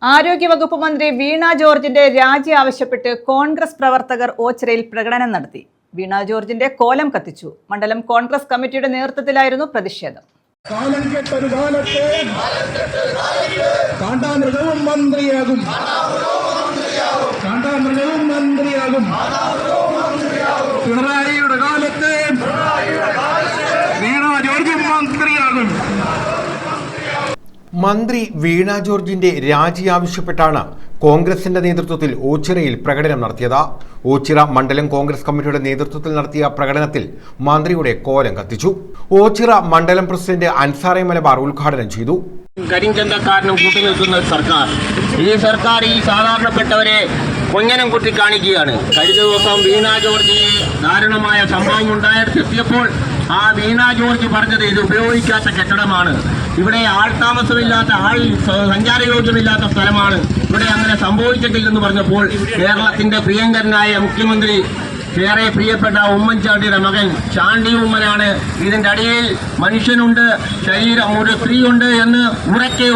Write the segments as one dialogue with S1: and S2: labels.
S1: ആരോഗ്യവകുപ്പ് മന്ത്രി വീണ ജോർജിന്റെ രാജി ആവശ്യപ്പെട്ട് കോൺഗ്രസ് പ്രവർത്തകർ ഓച്ചിറയിൽ പ്രകടനം നടത്തി. വീണ ജോർജിന്റെ കോലം കത്തിച്ചു. മണ്ഡലം കോൺഗ്രസ് കമ്മിറ്റിയുടെ നേതൃത്വത്തിലായിരുന്നു പ്രതിഷേധം.
S2: പിണറായിയുടെ കാലത്ത് വീണ ജോർജ് മന്ത്രിയാകും.
S3: മന്ത്രി വീണ ജോർജിന്റെ രാജി ആവശ്യപ്പെട്ടാണ് കോൺഗ്രസിന്റെ നേതൃത്വത്തിൽ ഓച്ചിറയിൽ പ്രകടനം നടത്തിയത്. ഓച്ചിറ മണ്ഡലം കോൺഗ്രസ് കമ്മിറ്റിയുടെ നേതൃത്വത്തിൽ നടത്തിയ പ്രകടനത്തിൽ മന്ത്രിയുടെ കോലം കത്തിച്ചു. ഓച്ചിറ മണ്ഡലം പ്രസിഡന്റ് അൻസാറെ മലബാർ ഉദ്ഘാടനം ചെയ്തു.
S4: കരിഞ്ചന്തക്കാരനും കൂട്ടുനിൽക്കുന്ന സർക്കാർ, ഈ സർക്കാർ ഈ സാധാരണപ്പെട്ടവരെ കൊഞ്ഞനം കുത്തി കാണിക്കുകയാണ്. കഴിഞ്ഞ ദിവസം വീണ ജോർജ് ദാരുണമായ സംഭവം ഉണ്ടായെത്തിയപ്പോൾ ആ വീണ ജോർജ് പറഞ്ഞത് ഇത് ഉപയോഗിക്കാത്ത കെട്ടിടമാണ്, ഇവിടെ ആൾതാമസമില്ലാത്ത സഞ്ചാരയോഗ്യമില്ലാത്ത സ്ഥലമാണ്, ഇവിടെ അങ്ങനെ സംഭവിച്ചിട്ടില്ലെന്ന് പറഞ്ഞപ്പോൾ കേരളത്തിന്റെ പ്രിയങ്കരനായ മുഖ്യമന്ത്രി ഏറെ പ്രിയപ്പെട്ട ഉമ്മൻചാണ്ടിയുടെ മകൻ ചാണ്ടി ഉമ്മനാണ് ഇതിന്റെ അടിയിൽ മനുഷ്യനുണ്ട്, ശരീരം ഒരു സ്ത്രീയുണ്ട് എന്ന്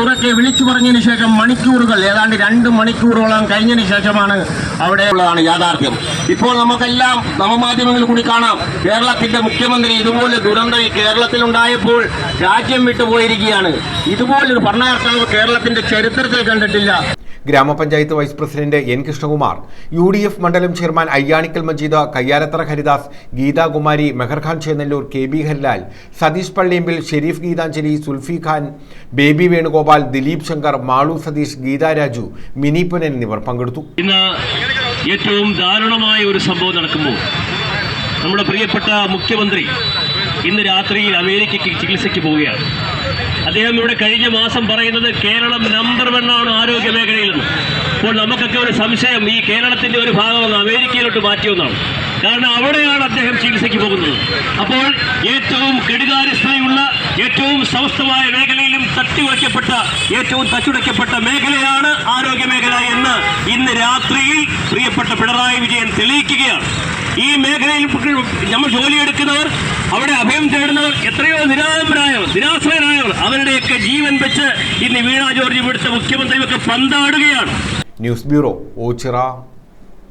S4: ഉറക്കെ വിളിച്ചു പറഞ്ഞതിന് ശേഷം മണിക്കൂറുകൾ, ഏതാണ്ട് 2 മണിക്കൂറോളം കഴിഞ്ഞതിന് ശേഷമാണ് അവിടെ ഉള്ളതാണ് യാഥാർത്ഥ്യം. ഇപ്പോൾ നമുക്കെല്ലാം നവമാധ്യമങ്ങളിൽ കൂടി കാണാം, കേരളത്തിന്റെ മുഖ്യമന്ത്രി ഇതുപോലെ ദുരന്തം കേരളത്തിലുണ്ടായപ്പോൾ രാജ്യം വിട്ടുപോയിരിക്കുകയാണ്. ഇതുപോലൊരു ഭരണകർത്താവ് കേരളത്തിന്റെ ചരിത്രത്തിൽ കണ്ടിട്ടില്ല.
S3: ഗ്രാമപഞ്ചായത്ത് vice president N Krishnakumar, UDF മണ്ഡലം chairman Ayyanikkal Majeed, Kayyalathara Haridas, Geethakumari, Meharkhan Chennallur, KB Harilal, Satheesh Palliyambil, Shereef Geethanjali, Sulfi Khan, Baby Venugopal, Dileep Shankar, Malu Satheesh, Geetha Raju, Mini Punan എന്നിവർ പങ്കെടുത്തു.
S5: ഇന്ന് ഏറ്റവും ദാരുണമായ ഒരു സംഭവം നടക്കുമ്പോൾ നമ്മുടെ പ്രിയപ്പെട്ട മുഖ്യമന്ത്രി ഇന്ന് രാത്രിയിൽ അമേരിക്കയ്ക്ക് ചികിത്സയ്ക്ക് പോവുകയാണ്. അദ്ദേഹം ഇവിടെ കഴിഞ്ഞ മാസം പറയുന്നത് കേരളം നമ്പർ 1 ആണ് ആരോഗ്യ മേഖലയിലെന്ന്. അപ്പോൾ നമുക്കൊക്കെ ഒരു സംശയം, ഈ കേരളത്തിന്റെ ഒരു ഭാഗം അമേരിക്കയിലോട്ട് മാറ്റിയൊന്നാണ്. കാരണം അവിടെയാണ് അദ്ദേഹം ചികിത്സയ്ക്ക് പോകുന്നത്. അപ്പോൾ ഏറ്റവും കെടുകാര്യസ്ഥതയുള്ള, ഏറ്റവും സമസ്തമായ മേഖലയിലും ഏറ്റവും തച്ചുടയ്ക്കപ്പെട്ട മേഖലയാണ് ആരോഗ്യ മേഖല എന്ന് ഇന്ന് രാത്രിയിൽ പ്രിയപ്പെട്ട പിണറായി വിജയൻ തെളിയിക്കുകയാണ്. ഈ മേഖലയിൽ നമ്മൾ ജോലിയെടുക്കുന്നവർ, അവിടെ അഭയം തേടുന്നവർ, എത്രയോ നിരാശ്രയരായവർ, അവരുടെയൊക്കെ ജീവൻ വെച്ച് ഇന്ന് വീണ ജോർജ് ഇവിടുത്തെ മുഖ്യമന്ത്രിയൊക്കെ പന്താടുകയാണ്.
S3: News bureau, Ochira.